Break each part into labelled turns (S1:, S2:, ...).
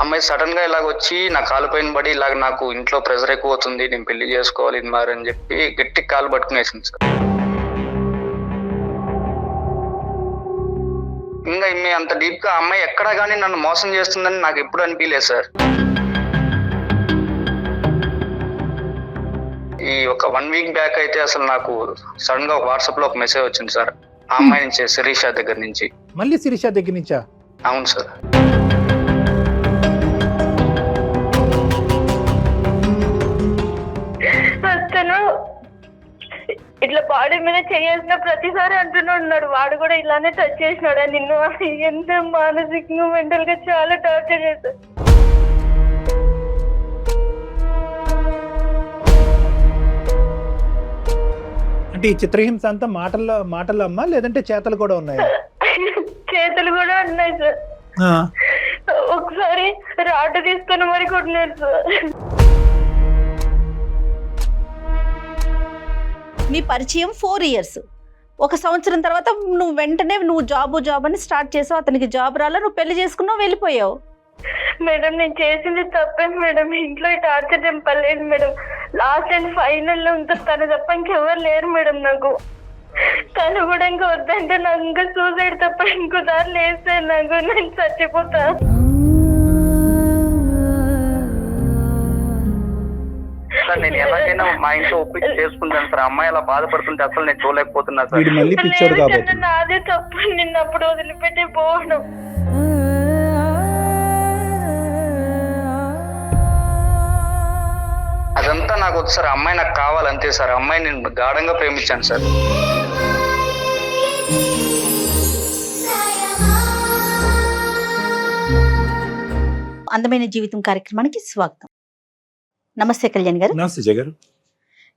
S1: అమ్మాయి సడన్ గా ఇలాగ వచ్చి నా కాలు పైన పడి ఇలాగ నాకు ఇంట్లో ప్రెషర్ ఎక్కువ అవుతుంది, నేను పెళ్లి చేసుకోవాలి ఇది మరి అని చెప్పి గట్టి కాలు పట్టుకునేసింది సార్. ఇంకా మీ అంత డీప్ గా అమ్మాయి ఎక్కడా కానీ నన్ను మోసం చేస్తుందని నాకు ఎప్పుడు అనిపించలేదు సార్. ఈ ఒక 1 వీక్ బ్యాక్ అయితే అసలు నాకు సడన్ గా వాట్సాప్ లో ఒక మెసేజ్ వచ్చింది సార్, ఆ అమ్మాయి నుంచి, శిరీష దగ్గర నుంచి.
S2: మళ్ళీ శిరీష దగ్గర నుంచా?
S1: అవును సార్.
S3: అతను ఇట్లా బాడీ మీద చేయాల్సిన ప్రతిసారి అంటూనే ఉన్నాడు, వాడు కూడా ఇలానే టచ్ చేసినాడు నిన్ను. ఎంత మానసికంగా మెంటల్ గా చాలా టార్చర్ చేశాడు.
S2: అంటే ఈ చిత్రహింస అంతా మాటల్లో అమ్మా, లేదంటే చేతలు కూడా ఉన్నాయా?
S3: చేతులు కూడా ఉన్నాయి సార్. ఒకసారి రాడ్ తీసుకొని మరి కొట్టినాడు సార్.
S4: మీ పరిచయం 4 years. 1 సంవత్సరం తర్వాత నువ్వు వెంటనే జాబ్ అని స్టార్ట్ చేసావు, అతనికి జాబ్ రాలా, నువ్వు పెళ్లి చేసుకున్నావు, వెళ్ళిపోయావు.
S3: మేడం నేను చేసింది తప్పే మేడం, ఇంట్లో టార్చర్ చెప్పలేదు మేడం. లాస్ట్ అండ్ ఫైనల్ లో ఇంకా తను తప్ప ఇంకెవరు లేరు మేడం నాకు. తను కూడా ఇంకా వద్దంటే నాకు ఇంకా సూసైడ్ తప్ప ఇంకోసారి లేస్తే నాకు నేను చచ్చిపోతా.
S1: సార్ నేను ఎలాగైనా మా ఇంట్లో ఒప్పించి చేసుకుంటాను సార్. అమ్మాయి అలా బాధపడుతుంటే అసలు నేను చూడలేకపోతున్నా సార్.
S3: నాదే తప్పు, నిన్నప్పుడు వదిలిపెట్టి పోవడం.
S1: అదంతా నాకు వద్దు సార్, అమ్మాయి నాకు కావాలంతే సార్. అమ్మాయి నేను గాఢంగా ప్రేమించాను సార్.
S4: అందమైన జీవితం కార్యక్రమానికి స్వాగతం. నమస్తే కళ్యాణ్ గారు.
S2: నమస్తే జయ గారు.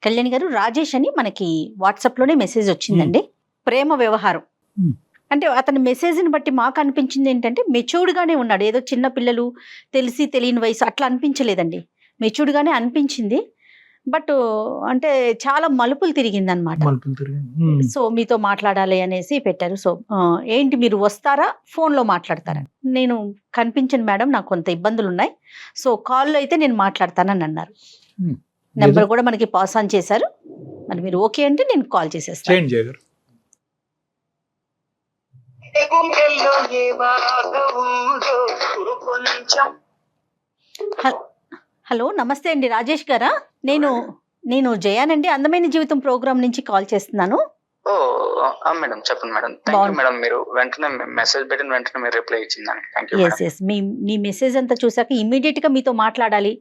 S4: కళ్యాణ్ గారు, రాజేష్ అని మనకి వాట్సాప్ లోనే మెసేజ్ వచ్చిందండి. ప్రేమ వ్యవహారం అంటే అతని మెసేజ్ని బట్టి మాకు అనిపించింది ఏంటంటే మెచ్యూర్డ్ గానే ఉన్నాడు. ఏదో చిన్న పిల్లలు తెలిసి తెలియని వయసు అట్లా అనిపించలేదండి, మెచ్యూర్డ్ గానే అనిపించింది. బట్ అంటే చాలా మలుపులు తిరిగింది అనమాట. సో మీతో మాట్లాడాలి అనేసి పెట్టారు. సో ఏంటి మీరు వస్తారా, ఫోన్లో మాట్లాడతారా? నేను కనిపించను మేడం, నాకు కొంత ఇబ్బందులు ఉన్నాయి, సో కాల్లో అయితే నేను మాట్లాడతానని అన్నారు. నెంబర్ కూడా మనకి పాస్ ఆన్ చేశారు. మరి మీరు ఓకే అంటే నేను కాల్ చేసేస్తాను. హలో, నమస్తే అండి, రాజేష్ గారా? నేను జయానండి, అందమైన జీవితం ప్రోగ్రామ్ నుంచి కాల్ చేస్తున్నాను.
S1: ఓ మేడం చెప్పండి మేడం. థాంక్యూ మేడం, మీరు వెంటనే మెసేజ్ పెట్టిన వెంటనే మీరు రిప్లై ఇచ్చిందని. Thank you madam.
S4: ఎస్ మీ మెసేజ్ అంతా చూసాక ఇమ్మీడియట్ గా మీతో మాట్లాడాలి.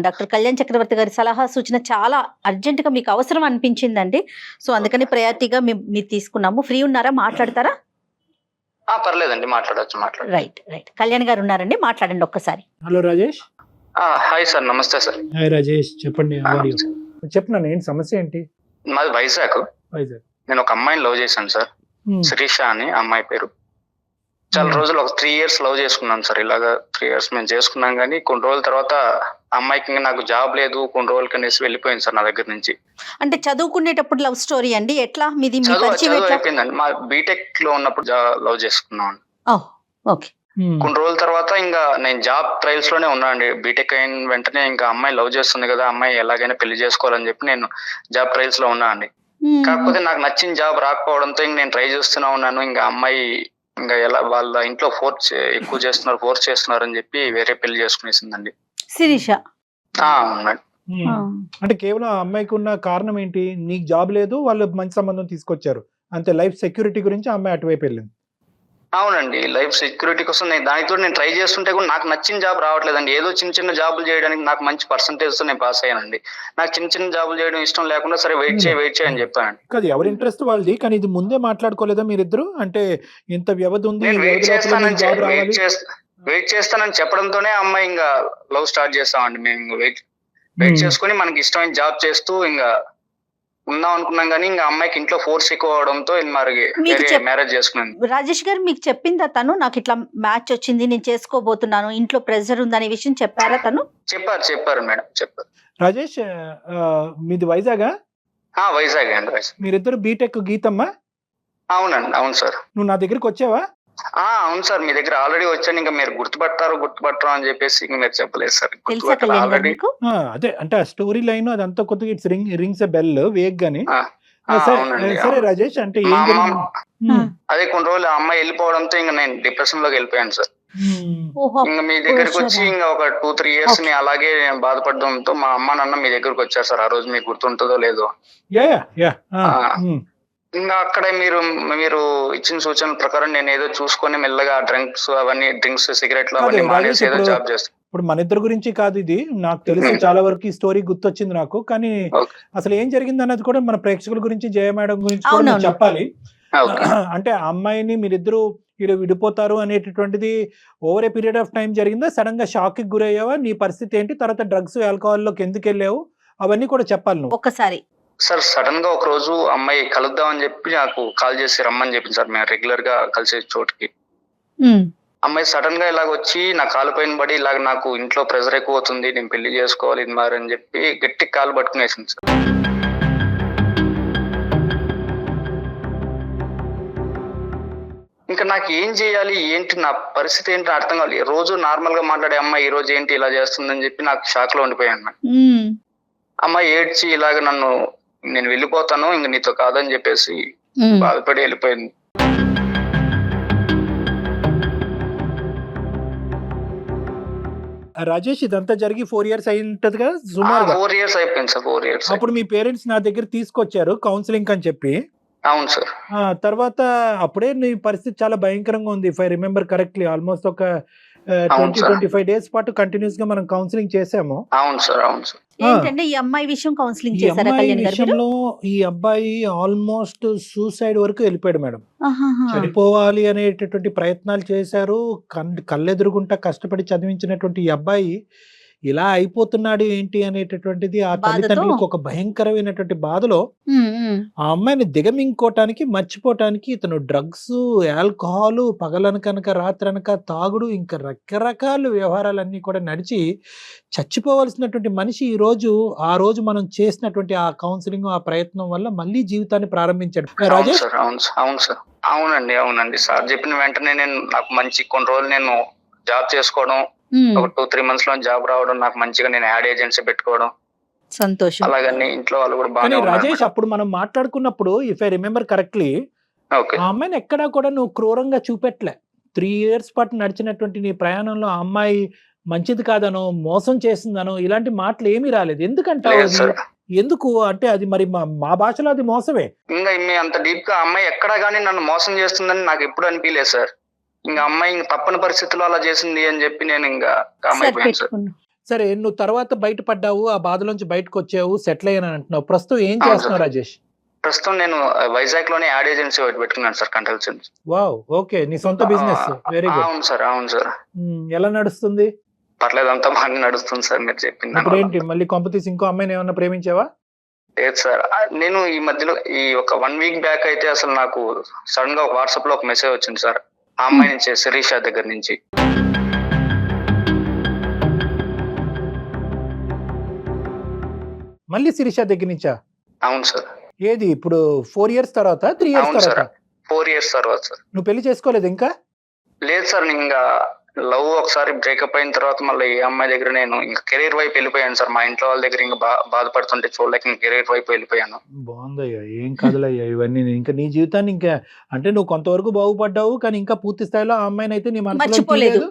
S4: డాక్టర్ కళ్యాణ్ చక్రవర్తి గారి సలహా సూచన చాలా అర్జెంట్ గా మీకు అవసరం అనిపించిందండి. సో అందుకని ప్రయారిటీగా మీరు తీసుకున్నాము. ఫ్రీ ఉన్నారా, మాట్లాడతారా?
S1: పర్లేదండి, మాట్లాడచ్చు.
S4: రైట్. కళ్యాణ్ గారు ఉన్నారండి, మాట్లాడండి ఒక్కసారి.
S2: హలో రాజేష్.
S1: హాయ్ సార్, నమస్తే సార్.
S2: హాయ్ రాజేష్, చెప్పండి. చెప్పినా ఏంటి సమస్య ఏంటి?
S1: మాది వైజాగ్. నేను ఒక అమ్మాయిని లవ్ చేశాను సార్, శిరీష అని అమ్మాయి పేరు. చాలా రోజులు ఒక 3 years లవ్ చేసుకున్నాం సార్. ఇలాగా 3 years మేము చేసుకున్నాం, కానీ కొన్ని రోజుల తర్వాత అమ్మాయికి ఇంకా నాకు జాబ్ లేదు, కొన్ని రోజులు కనేసి వెళ్ళిపోయింది సార్ నా దగ్గర నుంచి.
S4: అంటే చదువుకునేటప్పుడు లవ్ స్టోరీ అండి, ఎట్లా మీది?
S1: అయిపోయిందండి, మా బీటెక్ లో ఉన్నప్పుడు లవ్ చేసుకున్నాం.
S4: ఓకే.
S1: కొన్ని రోజుల తర్వాత ఇంకా నేను జాబ్ ట్రయల్స్ లోనే ఉన్నా అండి. బీటెక్ అయిన వెంటనే ఇంకా అమ్మాయి లవ్ చేస్తుంది కదా, అమ్మాయి ఎలాగైనా పెళ్లి చేసుకోవాలని చెప్పి నేను జాబ్ ట్రయల్స్ లో ఉన్నా అండి. కాకపోతే నాకు నచ్చిన జాబ్ రాకపోవడంతో ఇంక నేను ట్రై చేస్తూనే ఉన్నాను. ఇంకా అమ్మాయి ఇంకా ఎలా వాళ్ళ ఇంట్లో ఫోర్స్ చేస్తున్నారు అని చెప్పి వేరే పెళ్లి చేసుకునేసిందండి
S4: శిరీష.
S1: అవునండి.
S2: అంటే కేవలం అమ్మాయికి ఉన్న కారణం ఏంటి? నీకు జాబ్ లేదు, వాళ్ళు మంచి సంబంధం తీసుకొచ్చారు అంతే. లైఫ్ సెక్యూరిటీ గురించి అమ్మాయి అటువైపు వెళ్ళింది.
S1: అవునండి, లైఫ్ సెక్యూరిటీ కోసం దానితో నేను ట్రై చేస్తుంటే కూడా నాకు నచ్చిన జాబ్ రావట్లేదండి. ఏదో చిన్న జాబులు చేయడానికి నాకు మంచి పర్సంటేజ్ తో నేను పాస్ అయ్యానండి. నాకు చిన్న జాబులు చేయడం ఇష్టం లేకుండా సరే వెయిట్ చేయని చెప్పానండి.
S2: కాదు, ఎవరి ఇంట్రెస్ట్ వాళ్ళది, కానీ ఇది ముందే మాట్లాడుకోలేదా మీరిద్దరు? అంటే ఇంత వ్యవధి ఉంది,
S1: వెయిట్ చేస్తానని చెప్పడంతోనే అమ్మాయి ఇంకా లవ్ స్టార్ట్ చేస్తామండి. మేము వెయిట్ చేసుకుని మనకి ఇష్టమైన జాబ్ చేస్తూ ఇంకా ఉందాం అనుకున్నాం, కానీ ఇంకా అమ్మాయికి ఇంట్లో ఫోర్స్ ఎక్కువ అవడంతో మ్యారేజ్ చేసుకున్నాను.
S4: రాజేష్ గారు మీకు చెప్పిందా తను, నాకు ఇట్లా మ్యాచ్ వచ్చింది, నేను చేసుకోబోతున్నాను, ఇంట్లో ప్రెషర్ ఉందనే విషయం చెప్పారా తను?
S1: చెప్పారు మేడం, చెప్పారు.
S2: రాజేష్, మీది వైజాగా?
S1: వైజాగ్ అండి.
S2: మీరిద్దరు బీటెక్ గీతమ్మా?
S1: అవునండి, అవును సార్.
S2: నువ్వు నా దగ్గరికి వచ్చావా?
S1: అవును సార్, మీ దగ్గర ఆల్రెడీ వచ్చాను, ఇంకా మీరు గుర్తుపట్టరు అని చెప్పేసి ఇంకా మీరు చెప్పలేదు సార్.
S4: తెలుసా కళ్యాణ్ గారు
S1: ఆల్రెడీ
S4: మీకు?
S2: అదే అంటే ఆ స్టోరీ లైన్ అదంతా కొద్దిగా it's rings a bell vague గాని.
S1: అవునండి.
S2: సరే రాజేష్, అంటే
S1: మా
S2: ఏం
S1: అమ్మ అదే కొన్ని రోజులు ఆ అమ్మాయి వెళ్ళిపోవడంతో ఇంకా నేను డిప్రెషన్ లోకి వెళ్ళిపోయాను సార్.
S4: ఓహో,
S1: ఇంకా మీ దగ్గరికి వచ్చి
S4: వచ్చారా?
S1: ఇంకా ఒక 2-3 ఇయర్స్ ని అలాగే బాధపడడంతో మా అమ్మ నాన్న మీ దగ్గరకు వచ్చారు సార్. ఆ రోజు మీకు గుర్తుంటుందో లేదో.
S2: యా
S1: ఇంకా అక్కడే మీరు ఇచ్చిన సూచనల ప్రకారం నేను ఏదో చూసుకొని మెల్లగా డ్రింక్స్ సిగరెట్లు అవన్నీ మానేసి ఏదో జాబ్ చేస్తాను.
S2: ఇప్పుడు మన ఇద్దరు గురించి కాదు ఇది, నాకు తెలుసు చాలా వరకు ఈ స్టోరీ గుర్తొచ్చింది నాకు. కానీ అసలు ఏం జరిగింది అన్నది కూడా మన ప్రేక్షకుల గురించి, జయ మేడం గురించి కూడా మీరు చెప్పాలి. అంటే ఆ అమ్మాయిని మీరిద్దరు విడిపోతారు అనేటటువంటిది over a period of time జరిగిందా? సడన్ గా షాక్ కి గురయ్యావా? నీ పరిస్థితి ఏంటి? తర్వాత డ్రగ్స్ ఆల్కహాల్ లోకి ఎందుకు వెళ్ళావు? అవన్నీ కూడా చెప్పాలి నువ్వు
S4: ఒక్కసారి.
S1: సార్ సడన్ గా ఒక రోజు అమ్మాయి కలుద్దాం అని చెప్పి నాకు కాల్ చేసి రమ్మని చెప్పింది సార్, మేము రెగ్యులర్ గా కలిసే చోటుకి. అమ్మాయి సడన్ గా ఇలాగ వచ్చి నా కాలు పైన పడి ఇలాగ నాకు ఇంట్లో ప్రెజర్ ఎక్కువ అవుతుంది, నేను పెళ్లి చేసుకోవాలి ఇది మరి అని చెప్పి గట్టి కాలు పట్టుకునేసింది సార్. ఇంకా నాకు ఏం చేయాలి, ఏంటి నా పరిస్థితి ఏంటి అర్థం కావాలి. రోజు నార్మల్ గా మాట్లాడే అమ్మాయి ఈ రోజు ఏంటి ఇలా చేస్తుందని చెప్పి నాకు షాక్ లో ఉండిపోయాను. అమ్మాయి ఏడ్చి ఇలాగ నేను వెళ్ళిపోతాను ఇంక నీతో కాదని చెప్పేసి బాధపడి వెళ్ళిపోయింది.
S2: రాజేష్, ఇదంతా జరిగి 4 years అయి ఉంటది కదా సుమారుగా?
S1: 4 years అయిపోయింది సార్. 4 years.
S2: అప్పుడు మీ పేరెంట్స్ నా దగ్గర తీసుకొచ్చారు కౌన్సిలింగ్ అని చెప్పి.
S1: అవును సార్.
S2: తర్వాత అప్పుడే నీ పరిస్థితి చాలా భయంకరంగా ఉంది. If I remember correctly almost ఒక 20-25 days పాటు కంటిన్యూస్ గా మనం కౌన్సిలింగ్ చేసాము.
S1: అవును సార్. అవును సార్.
S4: ఏంటంటే ఈ అమ్మాయి విషయం కౌన్సిలింగ్
S2: ఈ
S4: చేశారా
S2: అమ్మాయి
S4: కళ్యాణ్ గారు మీరు?
S2: విషయంలో ఈ అబ్బాయి ఆల్మోస్ట్ సూసైడ్ వరకు వెళ్ళిపోయాడు మేడం. చనిపోవాలి అనేటటువంటి ప్రయత్నాలు చేశారు. కళ్ళెదురుగుంటా కష్టపడి చదివించినటువంటి ఈ అబ్బాయి ఇలా అయిపోతున్నాడు ఏంటి అనేటటువంటిది ఆ తల్లిదండ్రులకు ఒక భయంకరమైనటువంటి బాధలో ఆ అమ్మాయిని దిగమింగుకోవటానికి, మర్చిపోవటానికి ఇతను డ్రగ్స్, ఆల్కహాల్, పగలనకనక రాత్రనక తాగుడు, ఇంకా రకరకాల వ్యవహారాలన్నీ కూడా నడిచి చచ్చిపోవలసినటువంటి మనిషి ఆ రోజు మనం చేసినటువంటి ఆ కౌన్సిలింగ్, ఆ ప్రయత్నం వల్ల మళ్ళీ జీవితాన్ని ప్రారంభించాడు. రాజేష్,
S1: అవునండి సార్ చెప్పిన వెంటనే నాకు మంచి కొన్ని రోజులు నేను జాబ్ చేసుకోవడం, ఒక 2-3 months లో జాబ్ రావడం, నాకు మంచిగా నేను యాడ్ ఏజెన్సీ పెట్టుకోవడం,
S4: సంతోషం.
S1: అలాగని ఇంట్లో వాళ్ళు కూడా
S2: కానీ
S1: బాగా.
S2: రాజేష్, అప్పుడు మనం మాట్లాడుకున్నప్పుడు ఇఫ్ ఐ రిమెంబర్ కరెక్ట్లీ ఆ అమ్మాయిని ఎక్కడా కూడా నువ్వు క్రూరంగా చూపెట్టలే. 3 years పాటు నడిచినటువంటి నీ ప్రయాణంలో ఆ అమ్మాయి మంచిది కాదనో, మోసం చేసిందనో ఇలాంటి మాటలు ఏమీ రాలేదు. ఎందుకంటావు? ఎందుకు అంటే అది మరి మా భాషలో అది మోసమే.
S1: ఇంకా అంత డీప్ గా అమ్మాయి ఎక్కడా గానీ నన్ను మోసం చేస్తుందని నాకు ఎప్పుడు అనిపించలేదు సార్. ఇంకా అమ్మాయి తప్పని పరిస్థితుల్లో అలా చేసింది అని చెప్పి నేను ఇంకా కామైపోయాను సార్.
S2: సరే, నువ్వు తర్వాత బయటపడ్డావు, ఆ బాధలోంచి బయటకు వచ్చావు, సెటిల్ అయ్యాను అంటున్నావు. ప్రస్తుతం ఏం చేస్తున్నావు రాజేష్?
S1: ప్రస్తుతం నేను వైజాగ్ లోనే యాడ్ ఏజెన్సీ పెట్టుకున్నాను సార్, కన్సల్టెన్సీ.
S2: వావ్, ఓకే, నీ సొంత బిజినెస్. Very good.
S1: అవును సార్.
S2: ఎలా నడుస్తుంది?
S1: పర్లేదు, అంతా బాగా నడుస్తుంది సార్ మీరు చెప్పింది.
S2: ఇప్పుడు ఏంటి మళ్ళీ కొంపతీసి ఇంకో అమ్మాయిని ఏమన్నా ప్రేమించావా?
S1: లేదు సార్, నేను ఈ మధ్యలో ఒక 1 week బ్యాక్ అయితే అసలు నాకు సడన్ గా వాట్సాప్ లో ఒక మెసేజ్ వచ్చింది సార్, ఆ అమ్మాయి నుంచి, శిరీష దగ్గర నుంచి.
S2: మళ్ళీ శిరీష దగ్గర నుంచా?
S1: అవును సార్.
S2: ఏది ఇప్పుడు 4 years తర్వాత, 3 years తర్వాత?
S1: 4 years తర్వాత సార్.
S2: నువ్వు పెళ్లి చేసుకోలేదు ఇంకా?
S1: లేదు సార్, ఇంకా లవ్ ఒకసారి బ్రేకప్ అయిన తర్వాత మళ్ళీ ఈ అమ్మాయి దగ్గర నేను ఇంకా కెరీర్ వైపు వెళ్ళిపోయాను సార్. మా ఇంట్లో వాళ్ళ దగ్గర ఇంకా బాధపడుతుంటే చూడలేక కెరీర్ వైపు వెళ్ళిపోయాను.
S2: బాగుందయ్యా, ఏం కాదులయ్యా ఇవన్నీ. ఇంకా నీ జీవితాన్ని ఇంకా అంటే నువ్వు కొంతవరకు బాగుపడ్డావు, కానీ ఇంకా పూర్తి స్థాయిలో ఆ అమ్మాయిని అయితే నీ మనసులో లేదు,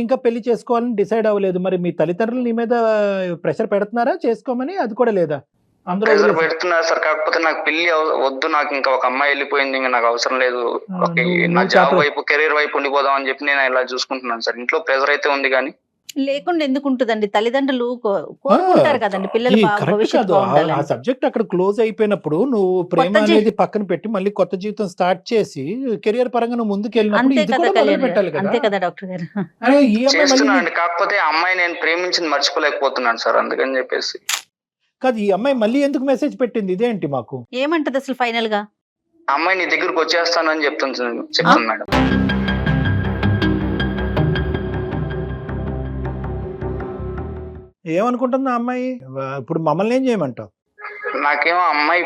S2: ఇంకా పెళ్లి చేసుకోవాలని డిసైడ్ అవ్వలేదు. మరి మీ తల్లిదండ్రులు నీ మీద ప్రెషర్ పెడుతున్నారా చేసుకోమని? అది కూడా లేదా?
S1: అందరూ పెడుతున్నారు సార్, కాకపోతే నాకు పెళ్లి వద్దు, నాకు ఇంకా ఒక అమ్మాయి వెళ్ళిపోయింది, ఇంకా నాకు అవసరం లేదు, నా జాబ్ వైపు కెరీర్ వైపు ఉండిపోదాం అని చెప్పి నేను ఇలా చూసుకుంటున్నాను సార్. ఇంట్లో ప్రెజర్ అయితే ఉంది కానీ
S4: లేకుండా ఎందుకు ఉంటుందండి? తల్లిదండ్రులు కోరుకుంటారు కదండి పిల్లలు భవిష్యత్తు బాగుండాలని.
S2: ఆ సబ్జెక్ట్ అక్కడ క్లోజ్ అయిపోయినప్పుడు నువ్వు ప్రేమ అనేది పక్కన పెట్టి మళ్ళీ కొత్త జీవితం స్టార్ట్ చేసి కెరియర్ పరంగా నువ్వు ముందుకు వెళ్ళినప్పుడు ఇది కూడా మొదలు పెట్టాలి కదా.
S4: అంతే కదా డాక్టర్ గారు?
S1: చేస్తున్నాను, కాకపోతే ఆ అమ్మాయి నేను ప్రేమించింది మర్చిపోలేకపోతున్నాను సార్, అందుకని చెప్పేసి.
S2: కాదు, ఈ అమ్మాయి మళ్ళీ ఎందుకు మెసేజ్ పెట్టింది? ఇదేంటి మాకు
S4: ఏమంటది అసలు ఫైనల్ గా?
S1: అమ్మాయి నీ దగ్గరకు వచ్చేస్తాను అని చెప్తుంది మేడం.
S2: ఏమనుకుంటుంది ఆ అమ్మాయి? ఇప్పుడు మమ్మల్ని ఏం చేయమంటావు?
S1: నాకేమో అమ్మాయి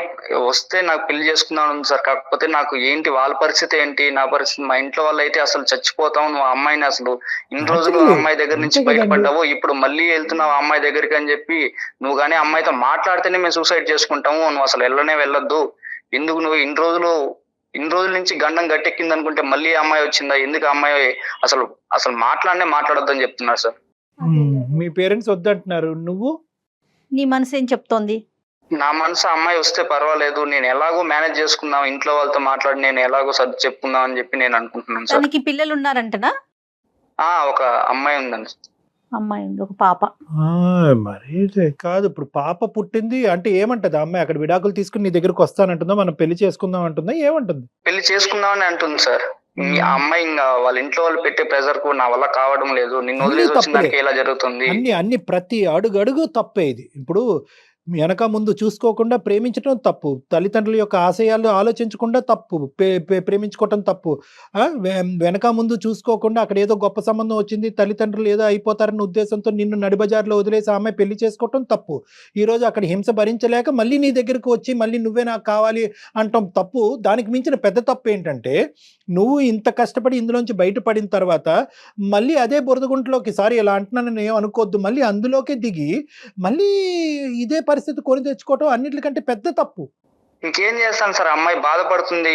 S1: వస్తే నాకు పెళ్లి చేసుకుందాం ఉంది సార్. కాకపోతే నాకు ఏంటి వాళ్ళ పరిస్థితి ఏంటి, నా పరిస్థితి, మా ఇంట్లో వాళ్ళు అయితే అసలు చచ్చిపోతాం, నువ్వు ఆ అమ్మాయిని అసలు ఇన్ని రోజులు ఆ అమ్మాయి దగ్గర నుంచి
S2: అంతే కదండి.
S1: బయటపడ్డావు, ఇప్పుడు మళ్ళీ వెళ్తున్నావు ఆ అమ్మాయి దగ్గరికి అని చెప్పి, నువ్వు కానీ అమ్మాయితో మాట్లాడితేనే మేము సూసైడ్ చేసుకుంటాము, నువ్వు అసలు వెళ్ళొద్దు, ఎందుకు నువ్వు ఇన్ని రోజుల నుంచి గండం గట్టెక్కింది అనుకుంటే మళ్ళీ ఆ అమ్మాయి వచ్చిందా, ఎందుకు ఆ అమ్మాయి అసలు మాట్లాడొద్దు అని చెప్తున్నారు సార్.
S2: మీ పేరెంట్స్ వద్దంటున్నారు, నువ్వు
S4: నీ మనసు ఏం చెప్తోంది?
S1: నా మనసు అమ్మాయి వస్తే పర్వాలేదు, నేను ఎలాగో మేనేజ్ చేసుకుందాం, ఇంట్లో వాళ్ళతో మాట్లాడి నేను ఎలాగో సర్ది చెప్పుకుందాం అని చెప్పి నేను అనుకుంటున్నాను సార్.
S4: తనకి పిల్లలు ఉన్నారంటనా?
S1: ఒక అమ్మాయి ఉందండి.
S4: అమ్మాయి ఉంది, ఒక పాప.
S2: మరి కాదు, ఇప్పుడు పాప పుట్టింది అంటే ఏమంటది అమ్మాయి? అక్కడ విడాకులు తీసుకుని నీ దగ్గరకు వస్తానంటుందా, మనం పెళ్లి చేసుకుందాం అంటుందా, ఏమంటుంది?
S1: పెళ్లి చేసుకుందామని అంటుంది సార్. ఆ అమ్మాయి ఇంకా వాళ్ళ ఇంట్లో వాళ్ళు పెట్టే ప్రెజర్ కు నా వల్ల కావడం లేదు, నిన్ను వదిలేసి వచ్చిన దానికి ఇలా జరుగుతుంది.
S2: అన్ని ప్రతి అడుగు తప్పే. ఇది ఇప్పుడు వెనక ముందు చూసుకోకుండా ప్రేమించడం తప్పు, తల్లిదండ్రుల యొక్క ఆశయాలు ఆలోచించకుండా తప్పు, ప్రేమించుకోవటం తప్పు. వెనక ముందు చూసుకోకుండా అక్కడ ఏదో గొప్ప సంబంధం వచ్చింది, తల్లిదండ్రులు ఏదో అయిపోతారన్న ఉద్దేశంతో నిన్ను నడిబజార్లో వదిలేసి ఆమె పెళ్లి చేసుకోవటం తప్పు. ఈరోజు అక్కడ హింస భరించలేక మళ్ళీ నీ దగ్గరకు వచ్చి మళ్ళీ నువ్వే నాకు కావాలి అంటాం తప్పు. దానికి మించిన పెద్ద తప్పు ఏంటంటే, నువ్వు ఇంత కష్టపడి ఇందులోంచి బయటపడిన తర్వాత మళ్ళీ అదే బురదగుంటలోకి, సారీ ఇలా అంటున్నానని ఏం అనుకోవద్దు, మళ్ళీ అందులోకే దిగి మళ్ళీ ఇదే పరిస్థితి కొని తెచ్చుకోవటం అన్నిటికంటే పెద్ద తప్పు.
S1: ఇంకేం చేస్తాను సార్, అమ్మాయి బాధపడుతుంది,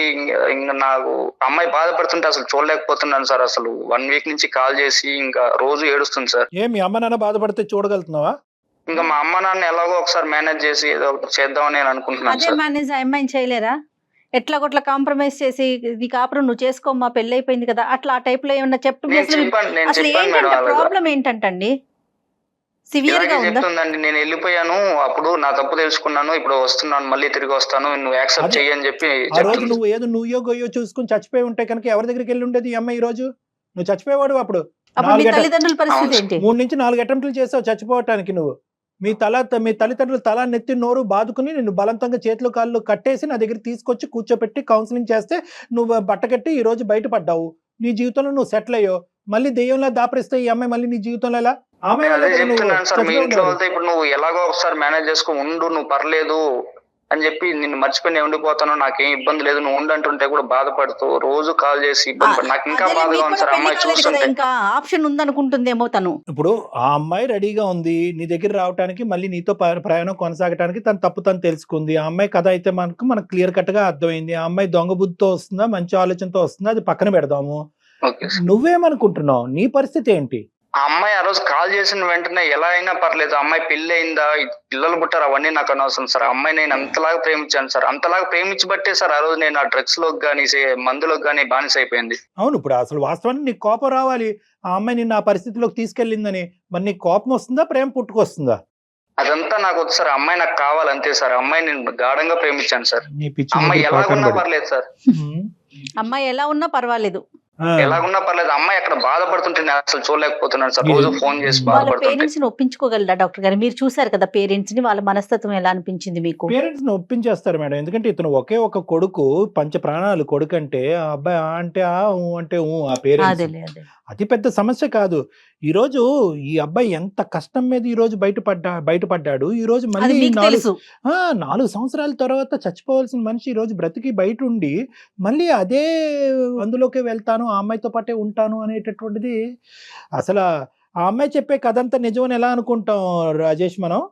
S1: ఇంకా నాకు అమ్మాయి బాధపడుతుంటే అసలు చూడలేకపోతున్నాను సార్. అసలు 1 వీక్ నుంచి కాల్ చేసి ఇంకా రోజు ఏడుస్తుంది సార్.
S2: మీ అమ్మ నాన్న బాధపడితే చూడగలుగుతున్నావా?
S1: ఇంకా మా అమ్మ నాన్న ఎలాగో ఒకసారి మేనేజ్ చేసి ఏదో ఒకటి చేద్దామని నేను అనుకుంటున్నాను
S4: అదే
S1: సార్.
S4: మేనేజ్ అమ్మాయిని చేయలేరా? ఎట్లా కొట్లా కాంప్రమైజ్ చేసి నీ కాపురం నువ్వు చేసుకోమ్మా, పెళ్లి అయిపోయింది కదా, అట్లా ఆ టైప్ లో ఏమన్నా చెప్పి
S1: నేను
S4: అసలు
S1: చెప్పాను మేడం,
S4: ప్రాబ్లం ఏంటంటండి? సివియర్ గా ఉందా?
S1: చెప్తుందండి, నేను వెళ్ళిపోయాను, అప్పుడు నా తప్పు తెలుసుకున్నాను, ఇప్పుడు వస్తున్నాను, మళ్ళీ తిరిగి వస్తాను, నువ్వు యాక్సెప్ట్ చెయ్యని చెప్పి
S2: ఆ రోజు నువ్వు ఏదో నువ్వో గొయ్యో చూసుకుని చచ్చిపోయి ఉంటే కనుక ఎవరి దగ్గరికి వెళ్ళి ఉండేది ఈ అమ్మాయి? ఈ రోజు నువ్వు చచ్చిపోయేవాడు. అప్పుడు
S4: అప్పుడు మీ తల్లిదండ్రుల పరిస్థితి ఏంటి?
S2: 3 నుంచి 4 అటెంప్ట్లు చేసావు చచ్చిపోవటానికి. నువ్వు మీ తల్లిదండ్రులు తల నెత్తి నోరు బాదుకుని నిన్ను బలవంతంగా చేతులు కాళ్ళు కట్టేసి నా దగ్గర తీసుకొచ్చి కూర్చోపెట్టి కౌన్సిలింగ్ చేస్తే నువ్వు బట్టకట్టి ఈ రోజు బయటపడ్డావు. నీ జీవితంలో నువ్వు సెటిల్ అయ్యో. మళ్ళీ దెయ్యంలా దాపరిస్తే ఈ అమ్మాయి మళ్ళీ నీ జీవితంలో ఎలా? ఆమె
S1: చెప్తున్నాను సార్, మీ ఇంట్లో వాళ్ళతో ఇప్పుడు నువ్వు ఎలాగో ఒకసారి మేనేజ్ చేసుకో, ఉండు, నువ్వు పర్లేదు అని చెప్పి నిన్ను మర్చిపోయి ఉండిపోతాను, నాకేం ఇబ్బంది లేదు, నువ్వు ఉండంటుంటే కూడా బాధపడుతూ రోజు కాల్ చేసి ఇబ్బంది పడి, నాకు ఇంకా బాధగా ఉంది సార్. అమ్మాయి చూస్తుంటే
S4: ఇంకా ఆప్షన్ ఉందనుకుంటుందేమో తను.
S2: ఇప్పుడు ఆ అమ్మాయి రెడీగా ఉంది నీ దగ్గర రావడానికి, మళ్ళీ నీతో ప్రయాణం కొనసాగడానికి. తన తప్పు తను తెలుసుకుంది. ఆ అమ్మాయి కథ అయితే మనకు క్లియర్ కట్ గా అర్థమైంది. ఆ అమ్మాయి దొంగ బుద్ధితో వస్తుందా, మంచి ఆలోచనతో వస్తుందా, అది పక్కన పెడదాము. నువ్వేమనుకుంటున్నావు? నీ పరిస్థితి ఏంటి?
S1: ఆ అమ్మాయి ఆ రోజు కాల్ చేసిన వెంటనే ఎలా అయినా పర్లేదు, అమ్మాయి పెళ్లి అయిందా, పిల్లలు పుట్టారు, అవన్నీ నాకు అనవసరం సార్. అమ్మాయి నేను అంతలాగా ప్రేమించాను సార్, అంతలాగా ప్రేమించబట్టే సార్ ఆ రోజు నేను ఆ డ్రగ్స్ లోకి కానీ మందులోకి కానీ బానిస అయిపోయింది.
S2: అవును, ఇప్పుడు అసలు వాస్తవానికి నీకు కోపం రావాలి. ఆ అమ్మాయి నిన్ను ఆ పరిస్థితిలోకి తీసుకెళ్ళిందని. మరి నీకు కోపం వస్తుందా, ప్రేమ పుట్టుకొస్తుందా?
S1: అదంతా నాకు వద్దు సార్, అమ్మాయి నాకు కావాలంతే సార్. అమ్మాయి నేను గాఢంగా ప్రేమించాను సార్. అమ్మాయి ఎలాగున్నా పర్లేదు సార్.
S4: అమ్మాయి ఎలా ఉన్నా పర్వాలేదు,
S1: ఎలాగున్నా పర్లేదు, అమ్మాయి అక్కడ బాధపడుతుంటే నేను అసలు చూడలేకపోతున్నాను సార్. రోజు ఫోన్ చేసి బాధపడుతుంటే.
S4: పేరెంట్స్ ని ఒప్పించుకోగలరా డాక్టర్ గారు? మీరు చూసారు కదా పేరెంట్స్ ని, వాళ్ళ మనస్తత్వం ఎలా అనిపించింది మీకు?
S2: పేరెంట్స్ ని ఒప్పించేస్తారు మేడం, ఎందుకంటే ఇతను ఒకే ఒక కొడుకు, పంచ ప్రాణాలు కొడుకు అంటే. ఆ అబ్బాయి అంటే అంటే ఆ పేరెంట్స్ అతి పెద్ద సమస్య కాదు. ఈ రోజు ఈ అబ్బాయి ఎంత కష్టం మీద ఈ రోజు బయటపడ్డాడు. ఈ రోజు మళ్ళీ 4 సంవత్సరాల తర్వాత చచ్చిపోవాల్సిన మనిషి ఈ రోజు బ్రతికి బయట ఉండి మళ్ళీ అదే అందులోకే వెళ్తాను, ఆ అమ్మాయితో పాటే ఉంటాను అనేటటువంటిది. అసలు ఆ అమ్మాయి చెప్పే కథ అంతా నిజమని ఎలా అనుకుంటాం రాజేష్ మనం?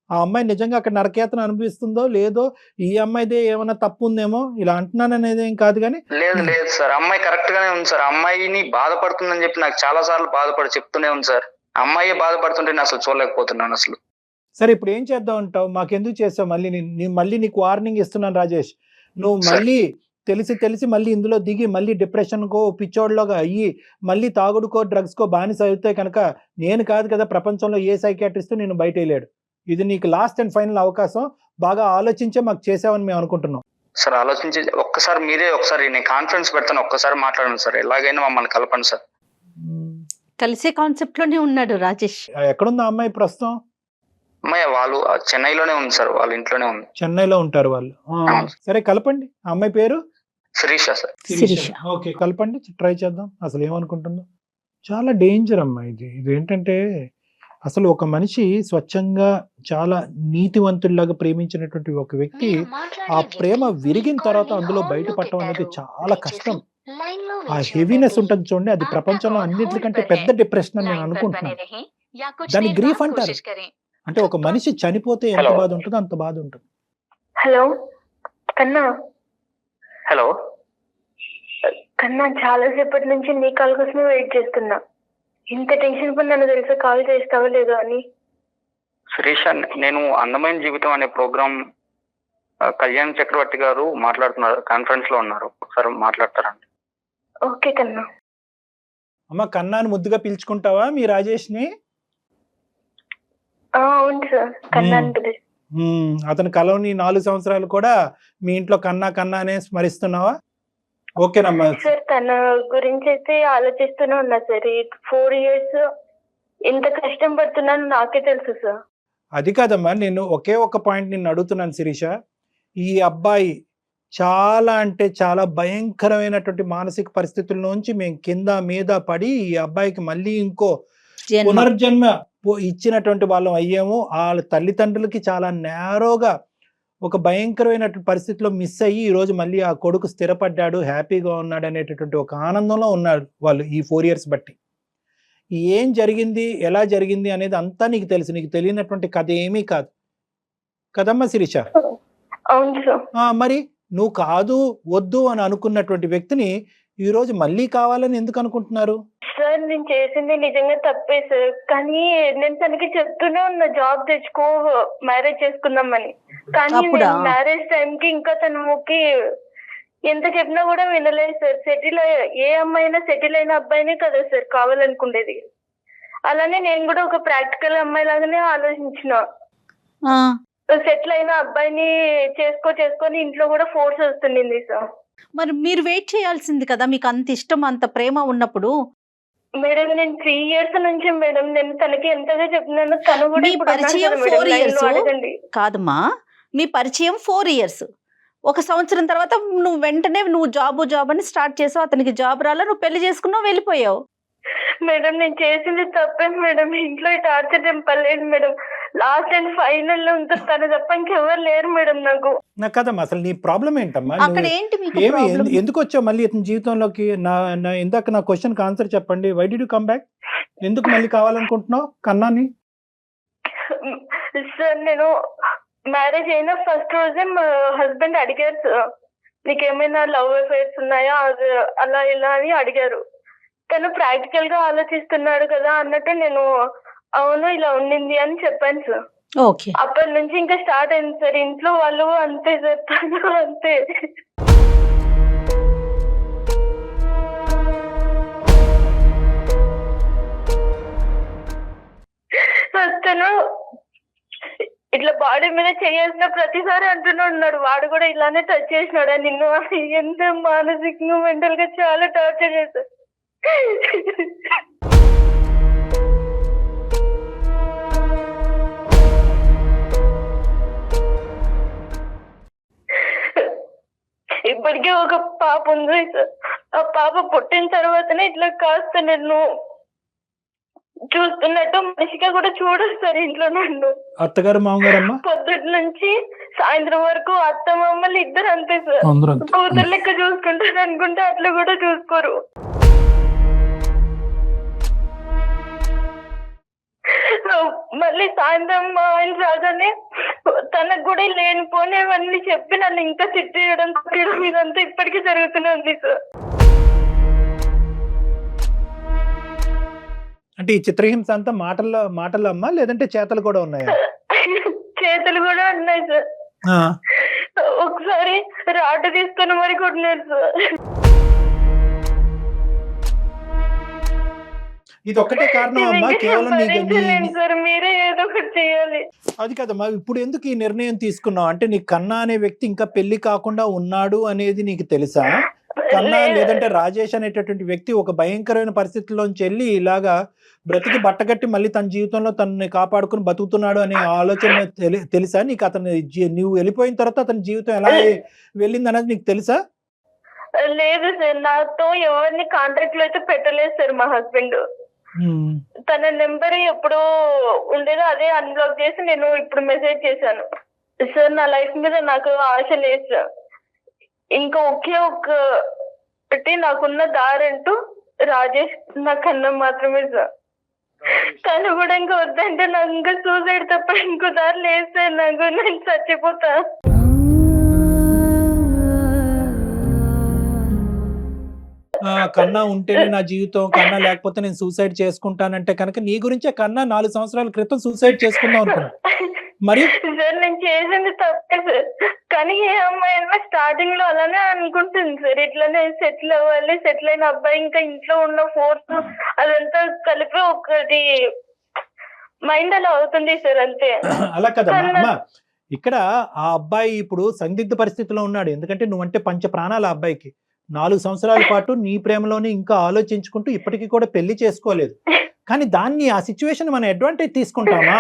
S2: ఆ అమ్మాయి నిజంగా అక్కడ నరకయాతన అనిపిస్తుందో లేదో, ఈ అమ్మాయిదే ఏమైనా తప్పు ఉందేమో ఇలా అంటున్నాను అనేది ఏం కాదు. కానీ
S1: లేదు సార్, అమ్మాయి కరెక్ట్ గానే ఉంది సార్. అమ్మాయిని బాధపడుతుందని చెప్పి నాకు చాలా సార్లు చెప్తూనే ఉంది సార్. అమ్మాయి బాధపడుతుంటే నేను అసలు చూడలేకపోతున్నాను అసలు.
S2: సరే, ఇప్పుడు ఏం చేద్దాం అంటావు? మాకెందుకు చేస్తావు? మళ్ళీ నీకు వార్నింగ్ ఇస్తున్నాను రాజేష్. నువ్వు మళ్ళీ తెలిసి మళ్ళీ ఇందులో దిగి మళ్ళీ డిప్రెషన్కో పిచ్చోడ్లోగా అయ్యి మళ్ళీ తాగుడుకో డ్రగ్స్కో బానిస అయితే కనుక నేను కాదు కదా ప్రపంచంలో ఏ సైకియాట్రిస్ట్ నేను బయట వేయలేడు. ఇది నీకు లాస్ట్ అండ్ ఫైనల్ అవకాశం. బాగా ఆలోచించే మాకు చేసావని మేము అనుకుంటున్నాం
S1: సార్. ఆలోచించి ఒక్కసారి నేను కాన్ఫరెన్స్ పెడతాను, ఒక్కసారి మాట్లాడండి సార్, ఎలాగైనా మమ్మల్ని కలపండి సార్.
S4: కలిసే కాన్సెప్ట్ లోనే ఉన్నాడు రాజేష్.
S2: ఎక్కడుంది ఆ అమ్మాయి ప్రస్తుతం?
S1: అమ్మాయి వాళ్ళు చెన్నైలోనే ఉంది సార్, వాళ్ళ ఇంట్లోనే ఉంది.
S2: చెన్నైలో ఉంటారు వాళ్ళు. సరే కలపండి. ఆ అమ్మాయి పేరు
S1: శిరీష సార్.
S2: ఓకే, కలపండి, ట్రై చేద్దాం. అసలు ఏమనుకుంటుందో. చాలా డేంజర్ అమ్మా ఇది. ఏంటంటే అసలు ఒక మనిషి స్వచ్ఛంగా చాలా నీతివంతుల్లాగా ప్రేమించినటువంటి ఒక వ్యక్తి ఆ ప్రేమ విరిగిన తర్వాత అందులో బయటపడటం అనేది చాలా కష్టం. ఆ హెవీనెస్ ఉంటుంది చూడండి, అది ప్రపంచంలో అన్నిటికంటే పెద్ద డిప్రెషన్ అని నేను అనుకుంటున్నాను. దాన్ని గ్రీఫ్ అంటారు. అంటే ఒక మనిషి చనిపోతే ఎంత బాధ ఉంటుందో అంత బాధ ఉంటుంది.
S3: హలో కన్నా,
S1: హలో
S3: కన్నా చాలా సేపటి నుంచి నీ కాల్ కోసమే వెయిట్ చేస్తున్నా. ఇంత టెన్షన్ పడినాను తెలుసా, కాల్ చేస్తావో లేదో అని.
S1: శిరీష, నేను అందమైన జీవితం అనే ప్రోగ్రామ్ కళ్యాణ్ చక్రవర్తి గారు మాట్లాడుతున్నారు, కాన్ఫరెన్స్ లో ఉన్నారు, ఒకసారి మాట్లాడతారండి.
S3: ఓకే కన్నా.
S2: అమ్మ కన్నాని ముద్దుగా పిలుచుకుంటావా మీ రాజేష్ ని?
S3: అవును సార్, కన్నా అని పిలుస్తా.
S2: అతని కలవని 4 సంవత్సరాలు కూడా మీ ఇంట్లో కన్నా కన్నా అనే స్మరిస్తున్నావా? ఓకేనమ్మా.
S3: సార్ తన గురించి అయితే ఆలోచిస్తూనే ఉన్నా సార్. 4 years ఎంత కష్టం పడుతున్నాను నాకే తెలుసు సార్.
S2: అది కాదమ్మా, నేను ఒకే ఒక పాయింట్ నిన్ను అడుగుతున్నాను శిరీష. ఈ అబ్బాయి చాలా అంటే చాలా భయంకరమైనటువంటి మానసిక పరిస్థితుల్లోంచి మేము కింద మీద పడి ఈ అబ్బాయికి మళ్ళీ ఇంకో పునర్జన్మ ఇచ్చినటువంటి వాళ్ళం అయ్యాము. వాళ్ళ తల్లిదండ్రులకి చాలా నేరోగా ఒక భయంకరమైనటువంటి పరిస్థితిలో మిస్ అయ్యి ఈరోజు మళ్ళీ ఆ కొడుకు స్థిరపడ్డాడు, హ్యాపీగా ఉన్నాడు అనేటటువంటి ఒక ఆనందంలో ఉన్నారు వాళ్ళు ఈ 4 years బట్టి. ఏం జరిగింది, ఎలా జరిగింది అనేది అంతా నీకు తెలుసు. నీకు తెలియనటువంటి కథ ఏమీ కాదు కదమ్మా శిరీష?
S3: అవును సార్.
S2: మరి నువ్వు కాదు వద్దు అని అనుకున్నటువంటి వ్యక్తిని ఈ రోజు మళ్ళీ కావాలని ఎందుకు అనుకుంటున్నారు?
S3: సార్ నేను చేసింది నిజంగా తప్పే సార్, కానీ నేను తనకి చెప్తూనే ఉన్నా జాబ్ తెచ్చుకో మ్యారేజ్ చేసుకుందామని. కానీ మ్యారేజ్ టైంకి ఇంకా తనకి ఎంత చెప్పినా కూడా వినలేదు సార్. సెటిల్ ఏ అమ్మాయినా సెటిల్ అయిన అబ్బాయినే కదా సార్ కావాలనుకునేది. అలానే నేను కూడా ఒక ప్రాక్టికల్ అమ్మాయి లాగానే ఆలోచించిన. సెటిల్ అయిన అబ్బాయిని చేసుకొని ఇంట్లో కూడా ఫోర్స్ వస్తుండింది సార్.
S4: మరి మీరు వెయిట్ చేయాల్సింది కదా, మీకు అంత ఇష్టం అంత ప్రేమ ఉన్నప్పుడు.
S3: మేడం నేను 3 years నుంచి మేడం నేను తనకి ఎంతగా చెప్తున్నాను. తను కూడా
S4: మీ పరిచయం 4 years కాదమ్మా, మీ పరిచయం 4 years. 1 సంవత్సరం తర్వాత నువ్వు వెంటనే జాబ్ అని స్టార్ట్ చేసావు, అతనికి జాబ్ రాలా, నువ్వు పెళ్లి చేసుకున్నావు, వెళ్ళిపోయావు.
S3: మేడం నేను చేసింది తప్పే మేడం. ఇంట్లో టార్చర్ పర్లేదు మేడం. లాస్ట్ అండ్ ఫైనల్ లో తను తప్ప ఇంకెవరు లేరు మేడం నాకు.
S2: కదమ్మా, అసలు నీ ప్రాబ్లం ఏంటమ్మా?
S4: అక్కడ ఏంటి మీకు
S2: ఏమి ఎందుకు వచ్చావు మళ్ళీ ఇతని జీవితంలోకి? ఇందాక నా క్వశ్చన్ ఆన్సర్ చెప్పండి. Why did you come back? ఎందుకు మళ్ళీ కావాలనుకుంటున్నావు కన్నాని?
S3: సార్ నేను మ్యారేజ్ అయిన ఫస్ట్ రోజే మా హస్బెండ్ అడిగారు సార్, నీకేమైనా లవ్ అఫైర్స్ ఉన్నాయా అలా ఇలా అని అడిగారు. తను ప్రాక్టికల్ గా ఆలోచిస్తున్నాడు కదా అన్నట్టు నేను అవును ఇలా ఉండింది అని చెప్పాను సార్.
S4: ఓకే,
S3: అప్పటి నుంచి ఇంకా స్టార్ట్ అయింది సార్. ఇంట్లో వాళ్ళు అంతే సార్, తను అంతే. తను ఇట్లా బాడీ మీద చేయాల్సిన ప్రతిసారి అంటూనే ఉన్నాడు. వాడు కూడా ఇలానే టచ్ చేసినాడా నిన్ను? ఎంత మానసికంగా మెంటల్ గా చాలా టార్చర్ చేశారు. ఇప్పటికే ఒక పాప ఉంది సార్. ఆ పాప పుట్టిన తర్వాతనే ఇట్లా కాస్త నేను చూస్తున్నట్టు మనిషిగా కూడా చూడదు సార్ ఇంట్లో నన్ను.
S2: అత్తగారు మామగారమ్మా
S3: పొద్దుటి నుంచి సాయంత్రం వరకు అత్త మామలు ఇద్దరు అంతే సార్. కూతురు లెక్క చూసుకుంటారు అనుకుంటే అట్లా కూడా చూసుకోరు. మళ్ళీ సాయంత్రం మా ఆయన రాగానే తనకు కూడా లేనిపోనేవన్నీ చెప్పి నన్ను ఇంకా తిట్టేయడం కొట్టడం ఇదంతా ఇప్పటికీ జరుగుతూనే ఉంది సార్.
S2: అంటే ఈ చిత్రహింస అంతా మాటల్లో అమ్మా, లేదంటే చేతలు కూడా ఉన్నాయా?
S3: చేతులు కూడా ఉన్నాయి సార్. ఒకసారి రాటు తీసుకొని మరి కొట్టినారు సార్.
S2: ఇది ఒక్కటే కారణం అమ్మా? కేవలం
S3: సార్ మీరే ఏదో ఒకటి చేయాలి.
S2: అది కదమ్మా, ఇప్పుడు ఎందుకు ఈ నిర్ణయం తీసుకున్నావు? అంటే నీ కన్నా అనే వ్యక్తి ఇంకా పెళ్లి కాకుండా ఉన్నాడు అనేది నీకు తెలుసా? కన్నా లేదంటే రాజేష్ అనేటటువంటి వ్యక్తి ఒక భయంకరమైన పరిస్థితుల్లోంచి వెళ్ళి ఇలాగా బ్రతికి బట్టగట్టి మళ్ళీ తన జీవితంలో తనని కాపాడుకుని బతుకుతున్నాడు అనే ఆలోచన తెలుసా నీకు? అతను నువ్వు వెళ్ళిపోయిన తర్వాత అతని జీవితం ఎలా వెళ్ళింది అనేది నీకు తెలుసా?
S3: లేదు సార్, నాతో ఎవరిని కాంట్రాక్ట్ లో అయితే పెట్టలేదు సార్ మా హస్బెండ్. తన నెంబర్ ఎప్పుడు ఉండేదో అదే అన్బ్లాక్ చేసి నేను ఇప్పుడు మెసేజ్ చేశాను. సార్ నా లైఫ్ మీద నాకు ఆశ లేదు సార్. ఇంకా ఒకే ఒకటి నాకున్న దారంటూ రాజేష్ నా కన్నా మాత్రమే సార్. తను కూడా ఇంకా వద్దంటే నాకు ఇంకా సూసైడ్ తప్ప ఇంకో దారి లేదు సార్. నాకు నేను చచ్చిపోతా.
S2: కన్నా ఉంటేనే నా జీవితం, కన్నా లేకపోతే నేను సూసైడ్ చేసుకుంటానంటే కనుక నీ గురించే కన్నా 4 సంవత్సరాల క్రితం సూసైడ్ చేసుకుందాం అనుకున్నా. మరి
S3: సార్ నేను చేసింది తప్పే సార్. కానీ ఏ అమ్మాయి అయినా స్టార్టింగ్ లో అలానే అనుకుంటుంది సార్, ఇట్లానే సెటిల్ అవ్వాలి, సెటిల్ అయిన అబ్బాయి ఇంకా ఇంట్లో ఉన్న ఫోర్స్ అదంతా కలిపి ఒకటి మైండ్ అలా అవుతుంది సార్, అంతే.
S2: అలా కదా అమ్మా, ఇక్కడ ఆ అబ్బాయి ఇప్పుడు సందిగ్ధ పరిస్థితిలో ఉన్నాడు. ఎందుకంటే నువ్వంటే పంచ ప్రాణాలు ఆ అబ్బాయికి. 4 సంవత్సరాల పాటు నీ ప్రేమలోనే ఇంకా ఆలోచించుకుంటూ ఇప్పటికీ కూడా పెళ్లి చేసుకోలేదు. కానీ దాన్ని ఆ సిచ్యువేషన్ మనం అడ్వాంటేజ్ తీసుకుంటామా?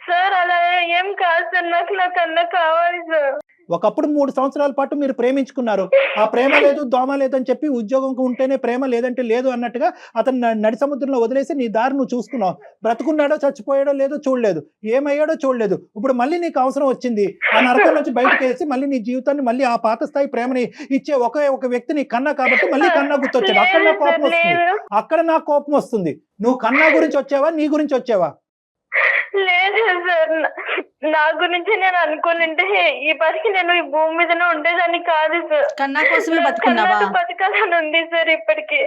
S3: సార్ అలా ఏం కాదు సార్, నాకు నా కన్నా కావాలి సార్.
S2: ఒకప్పుడు 3 సంవత్సరాల పాటు మీరు ప్రేమించుకున్నారు. ఆ ప్రేమ లేదు, దోమ లేదని చెప్పి ఉద్యోగం ఉంటేనే ప్రేమ, లేదంటే లేదు అన్నట్టుగా అతను నడి సముద్రంలో వదిలేసి నీ దారి నువ్వు చూసుకున్నావు. బ్రతుకున్నాడో చచ్చిపోయాడో లేదో చూడలేదు, ఏమయ్యాడో చూడలేదు. ఇప్పుడు మళ్ళీ నీకు అవసరం వచ్చింది, ఆ నరకం నుంచి బయటకు వేసి మళ్ళీ నీ జీవితాన్ని మళ్ళీ ఆ పాత స్థాయి ప్రేమని ఇచ్చే ఒక వ్యక్తి నీ కన్నా కాబట్టి మళ్ళీ కన్నా గుర్తొచ్చాడు. అక్కడ నాకు కోపం వస్తుంది, అక్కడ నాకు కోపం వస్తుంది. నువ్వు కన్నా గురించి వచ్చావా, నీ గురించి వచ్చావా?
S3: లేదు సార్, నా గురించి నేను అనుకోనంటే ఈ పరిస్థితి నేను ఈ భూమి మీదనే ఉండేదాన్ని కాదు సార్.
S4: కన్నా కోసమే బతుకున్నావా?
S3: బతకాలని ఉంది సార్ ఇప్పటికి.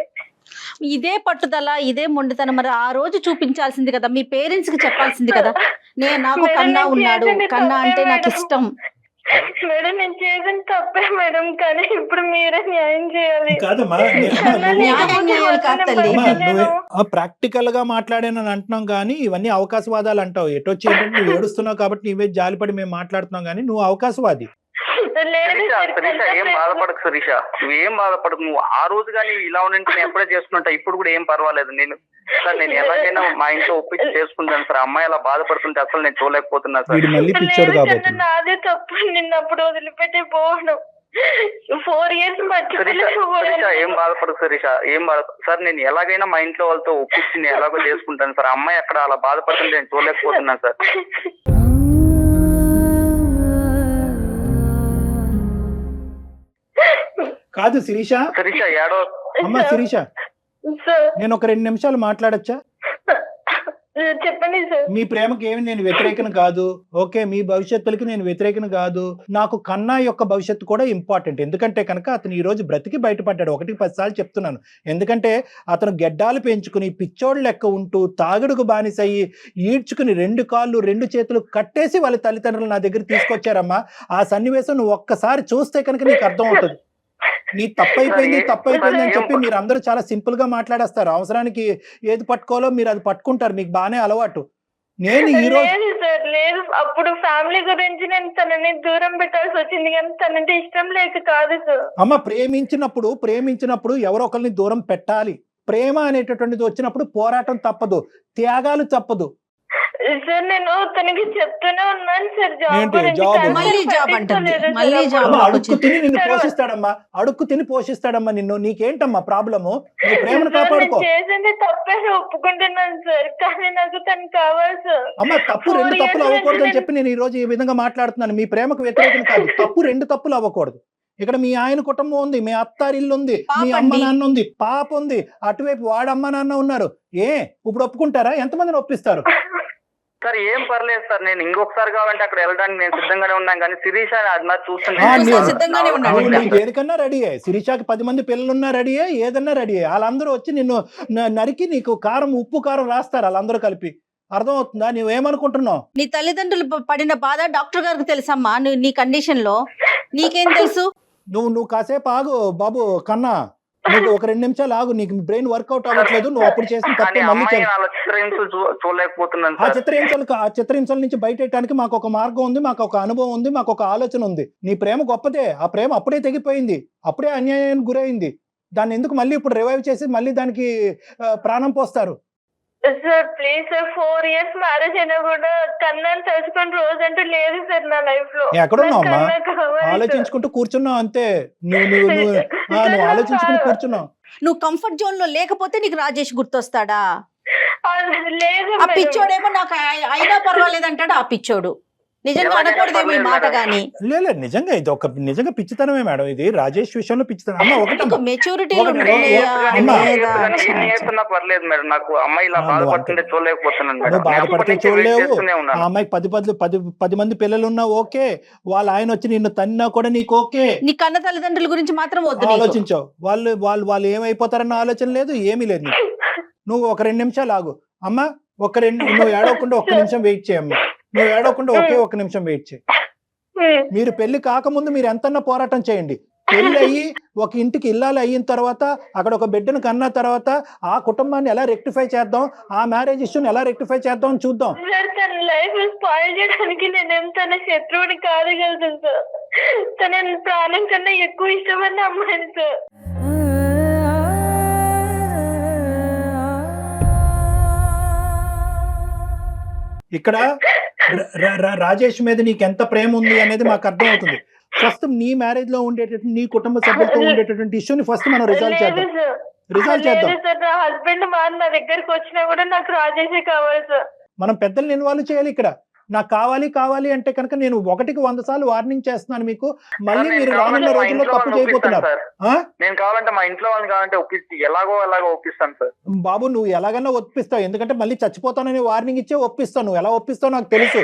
S4: ఇదే పట్టుదల, ఇదే మొండితనం మరి ఆ రోజు చూపించాల్సింది కదా, మీ పేరెంట్స్ కి చెప్పాల్సింది కదా. నాకు కన్నా ఉన్నాడు, కన్నా అంటే నాకు ఇష్టం.
S3: మేడం నేను చేసిన తప్పే మేడం, కానీ ఇప్పుడు మీరే న్యాయం చేయాలి.
S2: ప్రాక్టికల్ గా మాట్లాడానని అంటున్నాం కానీ ఇవన్నీ అవకాశవాదాలు అంటావు. ఎటొచ్చి ఏంటంటే నువ్వు ఏడుస్తున్నావు కాబట్టి నీవే జాలిపడి మేము మాట్లాడుతున్నాం కానీ నువ్వు అవకాశవాది.
S1: శిరీష ఏం బాధపడకు శిరీష, నువ్వేం బాధపడకు. నువ్వు ఆ రోజు కానీ ఇలా ఉంటే నేను ఎప్పుడే చేసుకుంటా, ఇప్పుడు కూడా ఏం పర్వాలేదు. సార్ నేను ఎలాగైనా మా ఇంట్లో ఒప్పించి చేసుకుంటాను సార్. అమ్మాయి అలా బాధపడుతుంటే అసలు నేను చూడలేకపోతున్నా సార్.
S3: నాదే తప్పు, నిన్నప్పుడు వదిలిపెట్టి పోను. 4 years
S1: శిరీష ఏం బాధపడకు శిరీష, ఏం బాధ సార్. నేను ఎలాగైనా మా ఇంట్లో వాళ్ళతో ఒప్పించి నేను ఎలాగో చేసుకుంటాను సార్. అమ్మాయి అక్కడ అలా బాధపడుతుంటే నేను చూడలేకపోతున్నాను సార్.
S2: కాదు శిరీష,
S1: ఏడో
S2: అమ్మా శిరీష, నేను ఒక 2 నిమిషాలు మాట్లాడచ్చా?
S3: చెప్పండి సార్.
S2: మీ ప్రేమకి ఏమి నేను వ్యతిరేకను కాదు, ఓకే, మీ భవిష్యత్తులకి నేను వ్యతిరేకను కాదు. నాకు కన్నా యొక్క భవిష్యత్తు కూడా ఇంపార్టెంట్. ఎందుకంటే కనుక అతను ఈ రోజు బ్రతికి బయటపడ్డాడు. 1-10 సార్లు చెప్తున్నాను. ఎందుకంటే అతను గెడ్డాలు పెంచుకుని పిచ్చోడు లెక్క ఉంటూ తాగుడుకు బానిసయ్యి ఈడ్చుకుని 2 కాళ్ళు 2 చేతులు కట్టేసి వాళ్ళ తల్లిదండ్రులు నా దగ్గర తీసుకొచ్చారమ్మా. ఆ సన్నివేశం నువ్వు ఒక్కసారి చూస్తే కనుక నీకు అర్థం అవుతుంది. నీ తప్పైపోయింది అని చెప్పి మీరు అందరూ చాలా సింపుల్ గా మాట్లాడేస్తారు. అవసరానికి ఏది పట్టుకోవాలో మీరు అది పట్టుకుంటారు, మీకు బాగానే అలవాటు. నేను ఈ రోజు
S3: లేదు, అప్పుడు ఫ్యామిలీ గురించి నేను తనని దూరం పెట్టాల్సి వచ్చింది, కానీ తనంటే ఇష్టం లేక కాదు సార్.
S2: అమ్మ, ప్రేమించినప్పుడు ఎవరో ఒకరిని దూరం పెట్టాలి. ప్రేమ అనేటటువంటిది వచ్చినప్పుడు పోరాటం తప్పదు, త్యాగాలు తప్పదు.
S3: సార్ నేను తనకి చెప్తూనే ఉన్నాను సార్,
S2: అడుక్కు తిని పోషిస్తాడమ్మా నిన్ను. నీకేంటమ్మా ప్రాబ్లము? నీ ప్రేమను కాపాడుకో.
S3: చేసింది తప్పే ఒప్పుకుంటున్నాను సార్, కానీ నాకు తను కావాలి సార్.
S2: అమ్మ, తప్పు 2 తప్పులు అవ్వకూడదు అని చెప్పి నేను ఈ రోజు ఈ విధంగా మాట్లాడుతున్నాను. మీ ప్రేమకు వ్యతిరేకం కాదు, తప్పు 2 తప్పులు అవ్వకూడదు. ఇక్కడ మీ ఆయన కుటుంబం ఉంది, మీ అత్తారిల్లు ఉంది, మీ అమ్మ నాన్న ఉంది, పాప ఉంది, అటువైపు వాడు అమ్మ నాన్న ఉన్నారు. ఇప్పుడు ఒప్పుకుంటారా? ఎంతమందిని ఒప్పిస్తారు?
S1: సార్ ఏం పర్లేదు సార్, నేను ఇంకొకసారి కావాలంటే అక్కడ వెళ్ళడానికి నేను సిద్ధంగానే ఉన్నాను. కానీ శిరీష అది మరి చూస్తుంటే
S2: దేనికన్నా రెడీ అయ్యి, శిరీషకి 10 మంది పిల్లలున్నా రెడీ అయ్యి, ఏదన్నా రెడీ అయ్యి. వాళ్ళందరూ వచ్చి నిన్ను నరికి నీకు ఉప్పు కారం రాస్తారు వాళ్ళందరూ కలిపి. అర్థం అవుతుందా? నువ్వేమనుకుంటున్నావు?
S4: నీ తల్లిదండ్రులు పడిన బాధ డాక్టర్ గారికి తెలుసమ్మా. నీ కండిషన్ లో నీకేం తెలుసు?
S2: నువ్వు కాసేపు ఆగు బాబు కన్నా, నువ్వు ఒక 2 నిమిషాలు ఆగు. నీకు బ్రెయిన్ వర్కౌట్ అవ్వట్లేదు. నువ్వు అప్పుడు చేసిన తప్పే మళ్ళీ
S1: చూడలేకపోతున్నాను.
S2: ఆ చిత్రహింసల నుంచి బయటెట్టడానికి మాకు ఒక మార్గం ఉంది, మాకు ఒక అనుభవం ఉంది, మాకు ఒక ఆలోచన ఉంది. నీ ప్రేమ గొప్పదే. ఆ ప్రేమ అప్పుడే తెగిపోయింది, అప్పుడే అన్యాయానికి గురైంది. దాన్ని ఎందుకు మళ్ళీ ఇప్పుడు రివైవ్ చేసి మళ్ళీ దానికి ప్రాణం పోస్తారు?
S3: Sir please sir, 4 years marriage అయినా కూడా కన్నాను తెలుసుకుని రోజు అంటూ లేదు సార్ నా లైఫ్ లో.
S2: ఎక్కడున్నావమ్మా? ఆలోచించుకుంటూ కూర్చున్నావు అంతే. నువ్వు ఆలోచించుకుంటూ కూర్చున్నావు.
S4: నువ్వు కంఫర్ట్ జోన్ లో లేకపోతే నీకు రాజేష్ గుర్తొస్తాడా?
S3: లేదు
S4: ఆ
S3: మేడం.
S4: పిచ్చోడేమో నాకు అయినా పర్వాలేదు అంటాడు ఆ పిచ్చోడు. నిజంగా అనకూడదేమో ఈ మాట గాని.
S2: లేదు నిజంగా ఇది ఒక నిజంగా పిచ్చితనమే మేడం. ఇది రాజేష్ విషయంలో పిచ్చితనం. అమ్మ ఒకటమ్మా,
S4: మెచ్యూరిటీలు
S2: ఒకటి-
S4: ఉండాలి.
S2: అమ్మా.
S1: చేస్తున్నా పర్లేదు మేడం, నాకు అమ్మాయి ఇలా బాధపడుతుంటే చూడలేకపోతున్నాను
S2: నువ్వు
S1: మేడం.
S2: బాధపడితే చూడలేవు. ఆ అమ్మాయికి 10 మంది పిల్లలు ఉన్నా ఓకే, వాళ్ళ ఆయన వచ్చి నిన్ను తన్నా కూడా నీకు ఓకే.
S4: నీ కన్న తల్లిదండ్రుల గురించి మాత్రం వద్దు నీకు.
S2: ఆలోచించావు. వాళ్ళు ఏమైపోతారన్న ఆలోచన లేదు, ఏమీ లేదు నీకు. నువ్వు ఒక 2 నిమిషాలు ఆగు అమ్మా. నువ్వు ఏడవకుండా 1 నిమిషం వెయిట్ చేయమ్మా. నువ్వు ఏడవకుండా ఒకే 1 నిమిషం వెయిట్ చేయి. మీరు పెళ్లి కాకముందు మీరు ఎంతన్నా పోరాటం చేయండి. పెళ్లి అయ్యి ఒక ఇంటికి ఇల్లాలు అయిన తర్వాత, అక్కడ ఒక బిడ్డను కన్నా తర్వాత ఆ కుటుంబాన్ని ఎలా రెక్టిఫై చేద్దాం, ఆ మ్యారేజ్ ఇష్యూని ఎలా రెక్టిఫై చేద్దాం అని చూద్దాం.
S3: సార్ తన లైఫ్ స్పాయిల్ చేయడానికి నేను తన శత్రువుని కాదగలుగుతాను సార్. తన ప్రాణం కన్నా ఎక్కువ ఇష్టమైన అమ్మాయిని సార్.
S2: ఇక్కడ రాజేష్ మీద నీకు ఎంత ప్రేమ ఉంది అనేది మాకు అర్థం అవుతుంది. ఫస్ట్ నీ మ్యారేజ్ లో ఉండేటటువంటి, నీ కుటుంబ సభ్యులతో ఉండేటటువంటి ఇష్యూని ఫస్ట్ మనం రిజాల్వ్ చేద్దాం. రిజాల్వ్ చేద్దాం.
S3: సార్ నా హస్బెండ్ నా దగ్గరకు వచ్చినా కూడా నాకు రాజేషే కావాలి సార్.
S2: మనం పెద్దల్ని ఇన్వాల్వ్ చేయాలి ఇక్కడ. నాకు కావాలి అంటే కనుక నేను 1కి 100 సార్లు వార్నింగ్ చేస్తున్నాను మీకు. మళ్ళీ మీరు రానున్న రోజుల్లో తప్పు చేయబోతున్నారు.
S1: నేను కావాలంటే మా ఇంట్లో వాళ్ళని కావాలంటే ఒప్పిస్తే ఎలాగో ఒప్పిస్తాను సార్.
S2: బాబు నువ్వు ఎలాగన్నా ఒప్పిస్తావు, ఎందుకంటే మళ్ళీ చచ్చిపోతానని వార్నింగ్ ఇచ్చే ఒప్పిస్తావు. నువ్వు ఎలా ఒప్పిస్తావు నాకు తెలుసు.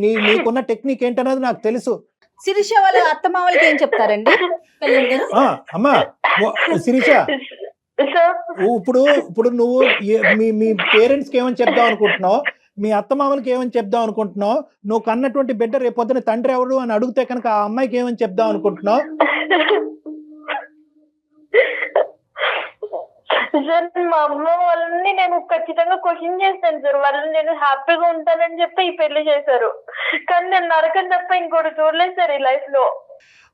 S2: నీకున్న టెక్నిక్ ఏంటన్నది నాకు తెలుసు.
S4: శిరీష వాళ్ళ అత్తమామలకి ఏం చెప్తారండి?
S2: అమ్మా శిరీష, ఇప్పుడు నువ్వు మీ పేరెంట్స్ కి ఏమని చెప్దాం అనుకుంటున్నావు, మీ అత్తమామలకి ఏమని చెప్దాం అనుకుంటున్నావు, నువ్వు కన్నటువంటి బిడ్డ రేపొద్దున తండ్రి ఎవరు అని అడిగితే కనుక ఆ అమ్మాయికి ఏమని చెప్దాం అనుకుంటున్నావు?
S3: సార్ మా అమ్మ వాళ్ళని నేను ఖచ్చితంగా క్వశ్చన్ చేస్తాను సార్. వాళ్ళని నేను హ్యాపీగా ఉంటానని చెప్పి ఈ పెళ్లి చేశారు, కానీ నేను నరకం తప్ప ఇంకోటి చూడలేదు సార్ ఈ లైఫ్ లో.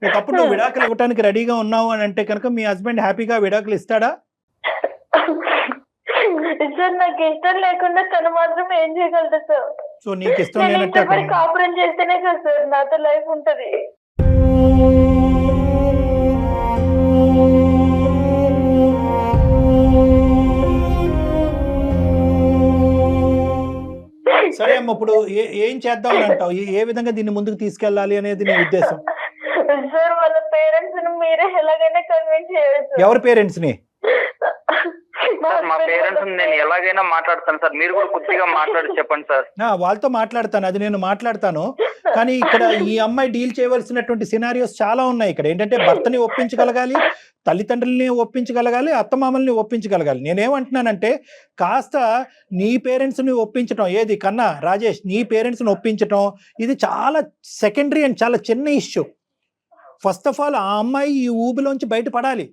S2: ఒకప్పుడు నువ్వు విడాకులు ఇవ్వడానికి రెడీగా ఉన్నావు అని అంటే కనుక మీ హస్బెండ్ హ్యాపీగా విడాకులు ఇస్తాడా?
S3: సార్ నాకు ఇష్టం లేకుండా తను మాత్రం ఏం చేయగలదు సార్.
S2: సో నీకు ఇష్టం
S3: నేను
S2: లేనట్టు
S3: ఇంతవరకు కాపురం చేస్తేనే కదా సార్ నాతో లైఫ్ ఉంటది.
S2: సరే అమ్మ, ఇప్పుడు ఏం చేద్దాం అని అంటావు? ఏ విధంగా దీన్ని ముందుకు తీసుకెళ్ళాలి అనేది నీ ఉద్దేశం?
S3: సార్ వాళ్ళ పేరెంట్స్ మీరే ఎలాగైనా కన్విన్స్ చేయొచ్చు.
S2: ఎవరి పేరెంట్స్ ని?
S1: మా పేరెంట్స్ నేను ఎలాగైనా మాట్లాడతాను సార్. మీరు కూడా కొద్దిగా మాట్లాడి చెప్పండి సార్.
S2: వాళ్ళతో మాట్లాడతాను, అది నేను మాట్లాడతాను. కానీ ఇక్కడ ఈ అమ్మాయి డీల్ చేయవలసినటువంటి సినారియోస్ చాలా ఉన్నాయి. ఇక్కడ ఏంటంటే భర్తని ఒప్పించగలగాలి, తల్లిదండ్రుల్ని ఒప్పించగలగాలి, అత్తమామల్ని ఒప్పించగలగాలి. నేనేమంటున్నానంటే కాస్త నీ పేరెంట్స్ని ఒప్పించడం, ఏది కన్నా రాజేష్, నీ పేరెంట్స్ని ఒప్పించడం ఇది చాలా సెకండరీ అండ్ చాలా చిన్న ఇష్యూ. ఫస్ట్ ఆఫ్ ఆల్ ఆ అమ్మాయి ఈ ఊబిలోంచి బయటపడాలి.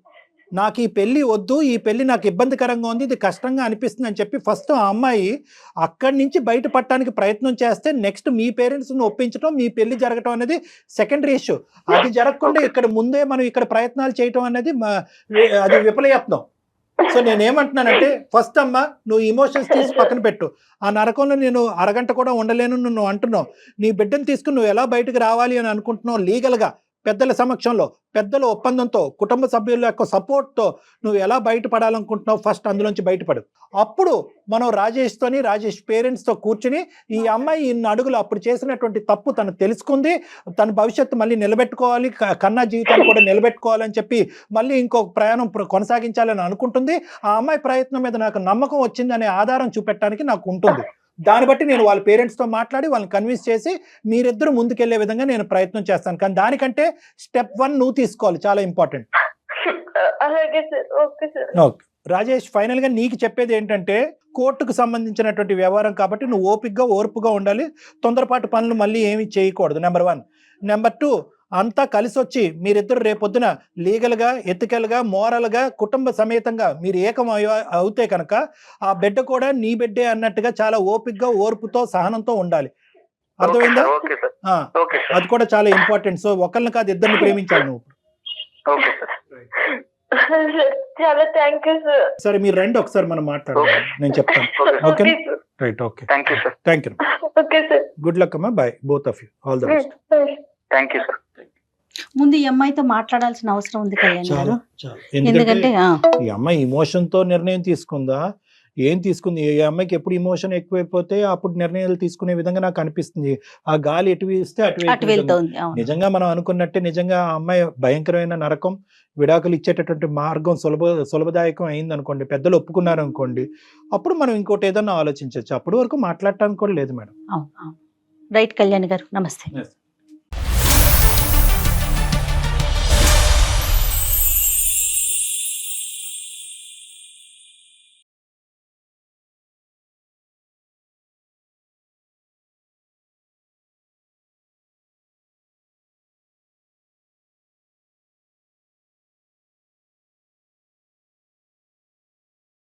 S2: నాకు ఈ పెళ్లి వద్దు, ఈ పెళ్లి నాకు ఇబ్బందికరంగా ఉంది, ఇది కష్టంగా అనిపిస్తుంది అని చెప్పి ఫస్ట్ ఆ అమ్మాయి అక్కడి నుంచి బయటపడటానికి ప్రయత్నం చేస్తే నెక్స్ట్ మీ పేరెంట్స్ని ఒప్పించడం, మీ పెళ్లి జరగటం అనేది సెకండరీ ఇష్యూ. అది జరగకుండా ఇక్కడ ముందే మనం ఇక్కడ ప్రయత్నాలు చేయటం అనేది అది విఫలయత్నం. సో నేనేమంటున్నానంటే ఫస్ట్ అమ్మ నువ్వు ఇమోషన్స్ తీసి పక్కన పెట్టు. ఆ నరకంలో నేను అరగంట కూడా ఉండలేను నువ్వు అంటున్నావు. నీ బిడ్డను తీసుకుని నువ్వు ఎలా బయటకు రావాలి అని అనుకుంటున్నావు లీగల్గా, పెద్దల సమక్షంలో, పెద్దల ఒప్పందంతో, కుటుంబ సభ్యుల యొక్క సపోర్ట్తో నువ్వు ఎలా బయటపడాలనుకుంటున్నావు ఫస్ట్ అందులోంచి బయటపడు. అప్పుడు మనం రాజేష్ పేరెంట్స్తో కూర్చుని ఈ అమ్మాయి ఇన్ని అడుగులు అప్పుడు చేసినటువంటి తప్పు తను తెలుసుకుంది, తన భవిష్యత్తు మళ్ళీ నిలబెట్టుకోవాలి, కన్నా జీవితాన్ని కూడా నిలబెట్టుకోవాలని చెప్పి మళ్ళీ ఇంకొక ప్రయాణం కొనసాగించాలని అనుకుంటుంది. ఆ అమ్మాయి ప్రయత్నం మీద నాకు నమ్మకం వచ్చిందనే ఆధారం చూపెట్టడానికి నాకు ఉంటుంది. దాన్ని బట్టి నేను వాళ్ళ పేరెంట్స్తో మాట్లాడి వాళ్ళని కన్విన్స్ చేసి మీరిద్దరు ముందుకెళ్లే విధంగా నేను ప్రయత్నం చేస్తాను. కానీ దానికంటే స్టెప్ 1 నువ్వు తీసుకోవాలి, చాలా ఇంపార్టెంట్. ఓకే రాజేష్, ఫైనల్ గా నీకు చెప్పేది ఏంటంటే కోర్టుకు సంబంధించినటువంటి వ్యవహారం కాబట్టి నువ్వు ఓపికగా ఓర్పుగా ఉండాలి. తొందరపాటు పనులు మళ్ళీ ఏమి చేయకూడదు, నెంబర్ 1. నెంబర్ 2, అంతా కలిసి వచ్చి మీరిద్దరు రేపొద్దున లీగల్గా, ఎథికల్గా, మోరల్గా, కుటుంబ సమేతంగా మీరు ఏకం అవుతే కనుక ఆ బిడ్డ కూడా నీ బిడ్డే అన్నట్టుగా చాలా ఓపికగా, ఓర్పుతో, సహనంతో ఉండాలి. అర్థమైందా? అది కూడా చాలా ఇంపార్టెంట్. సో ఒకరిని కాదు ఇద్దరిని ప్రేమించాలి నువ్వు.
S3: చాలా థాంక్యూ సార్.
S2: సరే మీరు రండి ఒకసారి మనం మాట్లాడదాం, నేను చెప్తాను. Okay right, okay thank you.
S3: Okay sir,
S2: good luck అమ్మా, bye both of you, all the best.
S1: Thank you sir.
S4: ముందు ఈ అమ్మాయితో మాట్లాడాల్సిన అవసరం ఉంది కళ్యాణ్ గారు.
S2: ఎందుకంటే ఈ అమ్మాయి ఇమోషన్ తో నిర్ణయం తీసుకుందా, ఏం తీసుకుంది, ఈ అమ్మాయికి ఎప్పుడు ఇమోషన్ ఎక్కువైపోతే అప్పుడు నిర్ణయాలు తీసుకునే విధంగా నాకు అనిపిస్తుంది. ఆ గాలి ఎటు వీస్తే
S4: అటు
S2: అటువైపు
S4: వెళ్తోంది. అవును.
S2: నిజంగా మనం అనుకున్నట్టే నిజంగా ఆ అమ్మాయి భయంకరమైన నరకం, విడాకులు ఇచ్చేటటువంటి మార్గం సులభదాయకం అయింది అనుకోండి, పెద్దలు ఒప్పుకున్నారు అనుకోండి, అప్పుడు మనం ఇంకోటి ఏదన్నా ఆలోచించవచ్చు. అప్పటి వరకు మాట్లాడటానికి కూడా లేదు మేడం.
S4: అవును. రైట్ కళ్యాణ్ గారు, నమస్తే.
S2: Yes.